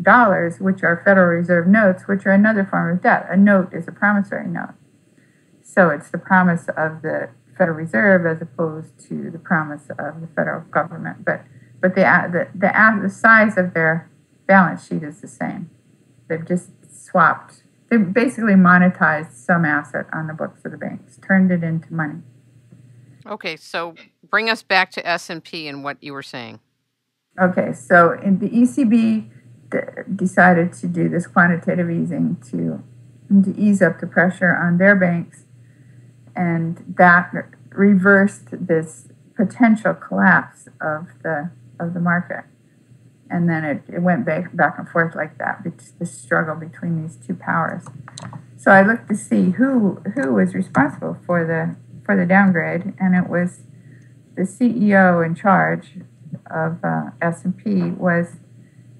dollars, which are Federal Reserve notes, which are another form of debt. A note is a promissory note. So it's the promise of the Federal Reserve as opposed to the promise of the federal government. But the size of their balance sheet is the same. They've just swapped. They basically monetized some asset on the books of the banks, turned it into money. Okay, so bring us back to S&P and what you were saying. Okay, so in the ECB decided to do this quantitative easing to ease up the pressure on their banks, and that reversed this potential collapse of the market. And then it went back and forth like that, the struggle between these two powers. So I looked to see who was responsible for the downgrade, and it was the CEO in charge of S&P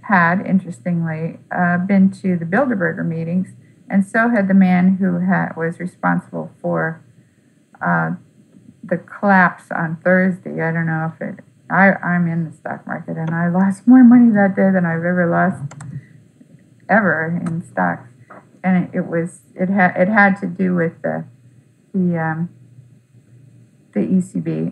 had, interestingly, been to the Bilderberger meetings, and so had the man who was responsible for the collapse on Thursday. I don't know if I'm in the stock market, and I lost more money that day than I've ever lost in stocks, and it had to do with the ECB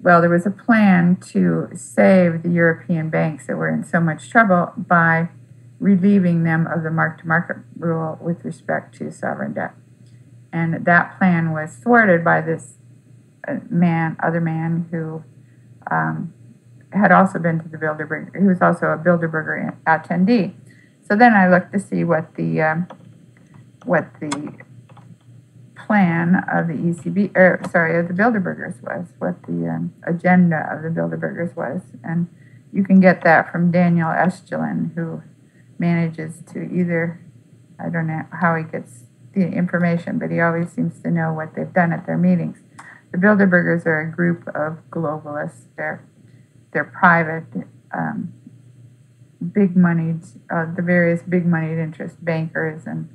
well, there was a plan to save the European banks that were in so much trouble by relieving them of the mark-to-market rule with respect to sovereign debt. And that plan was thwarted by this other man who had also been to the Bilderberger. He was also a Bilderberger attendee. So then I looked to see what the plan of the ECB, of the Bilderbergers was, what the agenda of the Bilderbergers was. And you can get that from Daniel Eschelin, who manages to I don't know how he gets the information, but he always seems to know what they've done at their meetings. The Bilderbergers are a group of globalists. They're private, big-moneyed, the various big-moneyed interest bankers and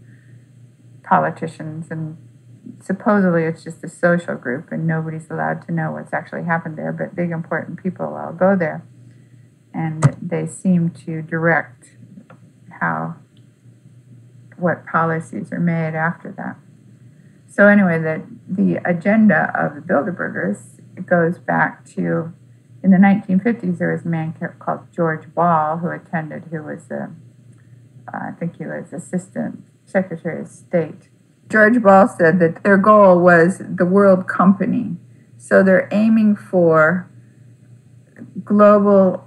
politicians, and supposedly it's just a social group and nobody's allowed to know what's actually happened there, but big important people all go there, and they seem to direct what policies are made after that. So anyway, the agenda of the Bilderbergers goes back to, in the 1950s, there was a man called George Ball who was I think he was Assistant Secretary of State. George Ball said that their goal was the world company. So they're aiming for global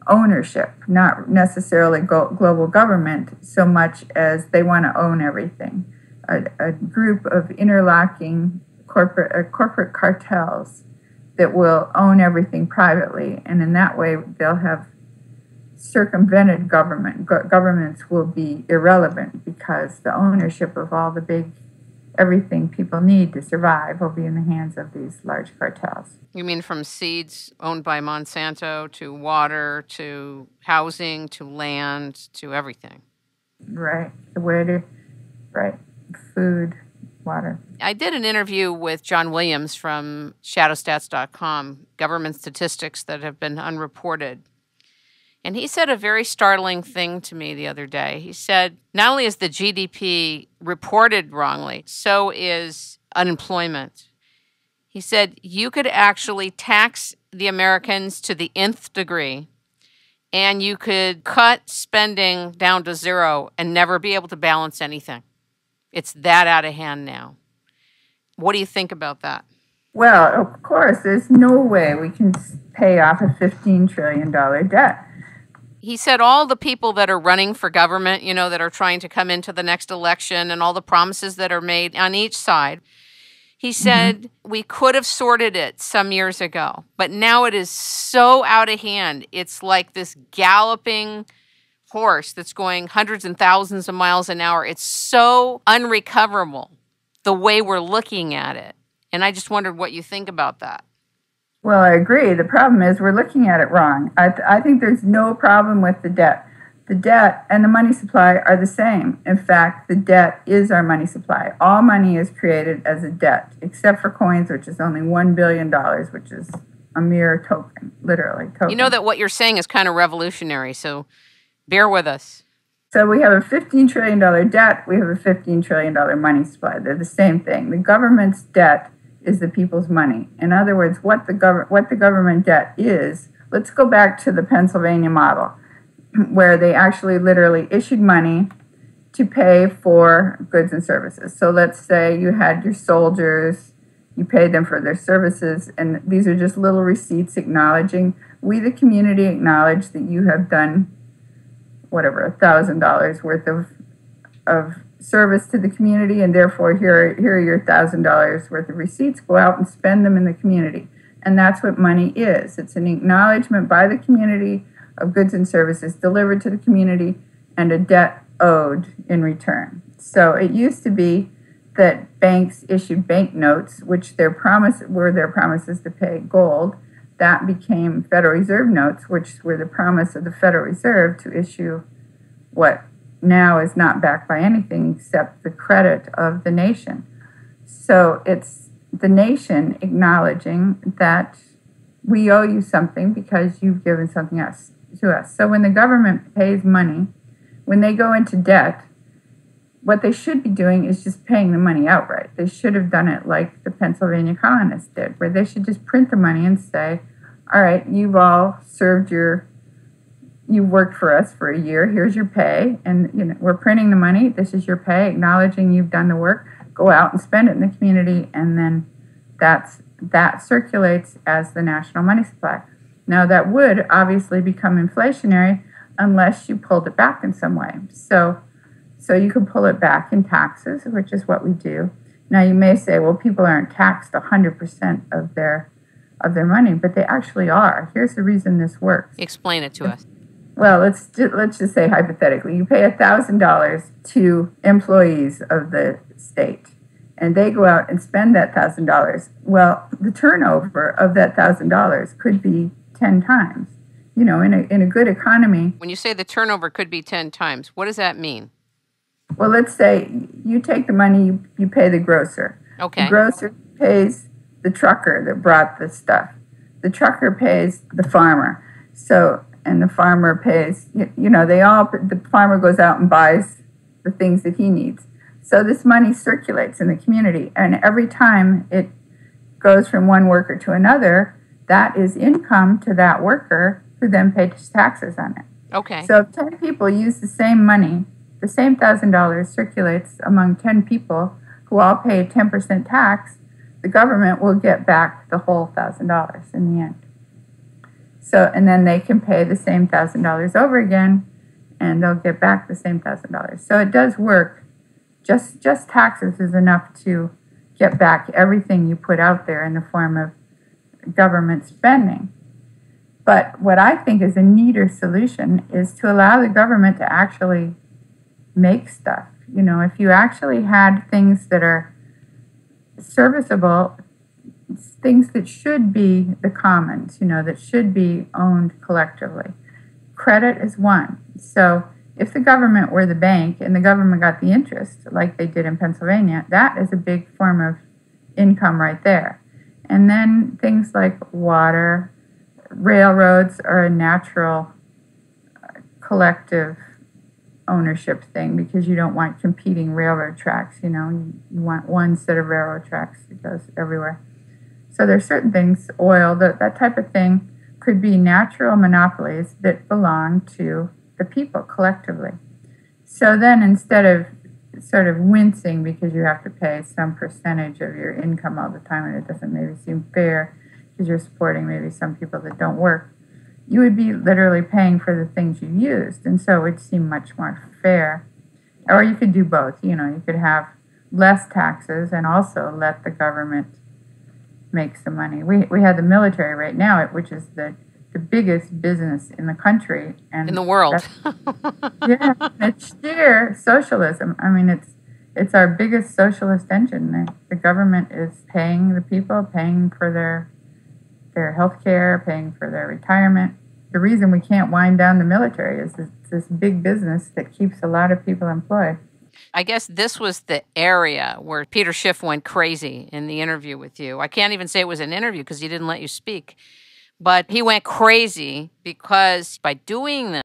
ownership, not necessarily global government so much as they want to own everything. A group of interlocking corporate cartels that will own everything privately, and in that way they'll have circumvented government. Governments will be irrelevant because the ownership of all the everything people need to survive will be in the hands of these large cartels. You mean from seeds owned by Monsanto to water to housing to land to everything? Right. Food, water. I did an interview with John Williams from shadowstats.com, government statistics that have been unreported. And he said a very startling thing to me the other day. He said, not only is the GDP reported wrongly, so is unemployment. He said, you could actually tax the Americans to the nth degree, and you could cut spending down to zero and never be able to balance anything. It's that out of hand now. What do you think about that? Well, of course, there's no way we can pay off a $15 trillion debt. He said all the people that are running for government, that are trying to come into the next election and all the promises that are made on each side, he said we could have sorted it some years ago, but now it is so out of hand. It's like this galloping horse that's going hundreds and thousands of miles an hour. It's so unrecoverable the way we're looking at it. And I just wondered what you think about that. Well, I agree. The problem is we're looking at it wrong. I think there's no problem with the debt. The debt and the money supply are the same. In fact, the debt is our money supply. All money is created as a debt, except for coins, which is only $1 billion, which is a mere token, literally token. You know that what you're saying is kind of revolutionary, so bear with us. So we have a $15 trillion debt. We have a $15 trillion money supply. They're the same thing. The government's debt is the people's money. In other words, what the government debt is, let's go back to the Pennsylvania model, where they actually literally issued money to pay for goods and services. So let's say you had your soldiers, you paid them for their services, and these are just little receipts acknowledging, we the community acknowledge that you have done whatever, $1,000 worth of service to the community, and therefore here are your $1,000 worth of receipts. Go out and spend them in the community. And that's what money is. It's an acknowledgement by the community of goods and services delivered to the community and a debt owed in return. So it used to be that banks issued banknotes, which their promises to pay gold. That became Federal Reserve notes, which were the promise of the Federal Reserve to issue what now is not backed by anything except the credit of the nation. So it's the nation acknowledging that we owe you something because you've given something else to us. So when the government pays money, when they go into debt, what they should be doing is just paying the money outright. They should have done it like the Pennsylvania colonists did, where they should just print the money and say, all right, you've all served you worked for us for a year, here's your pay, and we're printing the money, this is your pay, acknowledging you've done the work, go out and spend it in the community, and then that circulates as the national money supply. Now that would obviously become inflationary unless you pulled it back in some way. So you could pull it back in taxes, which is what we do. Now you may say, well, people aren't taxed 100% of their money, but they actually are. Here's the reason this works. Explain it to us. Well, let's just say hypothetically, you pay $1,000 to employees of the state, and they go out and spend that $1,000. Well, the turnover of that $1,000 could be 10 times. In a good economy. When you say the turnover could be 10 times, what does that mean? Well, let's say you take the money, you pay the grocer. Okay. The grocer pays the trucker that brought the stuff. The trucker pays the farmer. And the farmer pays, the farmer goes out and buys the things that he needs. So this money circulates in the community. And every time it goes from one worker to another, that is income to that worker who then pays taxes on it. Okay. So if 10 people use the same money, the same $1,000 circulates among 10 people who all pay a 10% tax, the government will get back the whole $1,000 in the end. So, and then they can pay the same $1,000 over again, and they'll get back the same $1,000. So it does work. Just taxes is enough to get back everything you put out there in the form of government spending. But what I think is a neater solution is to allow the government to actually make stuff. If you actually had things that are serviceable, things that should be the commons, that should be owned collectively. Credit is one. So if the government were the bank and the government got the interest, like they did in Pennsylvania, that is a big form of income right there. And then things like water, railroads are a natural collective ownership thing because you don't want competing railroad tracks. You want one set of railroad tracks that goes everywhere. So there's certain things, oil, that type of thing could be natural monopolies that belong to the people collectively. So then instead of sort of wincing because you have to pay some percentage of your income all the time and it doesn't maybe seem fair because you're supporting maybe some people that don't work, you would be literally paying for the things you used, and so it would seem much more fair. Or you could do both. You could have less taxes and also let the government make some money. We have the military right now, which is the biggest business in the country and in the world. Yeah, it's sheer socialism. I mean, it's our biggest socialist engine. The government is paying the people, paying for their health care, paying for their retirement. The reason we can't wind down the military is it's this big business that keeps a lot of people employed. I guess this was the area where Peter Schiff went crazy in the interview with you. I can't even say it was an interview because he didn't let you speak. But he went crazy because by doing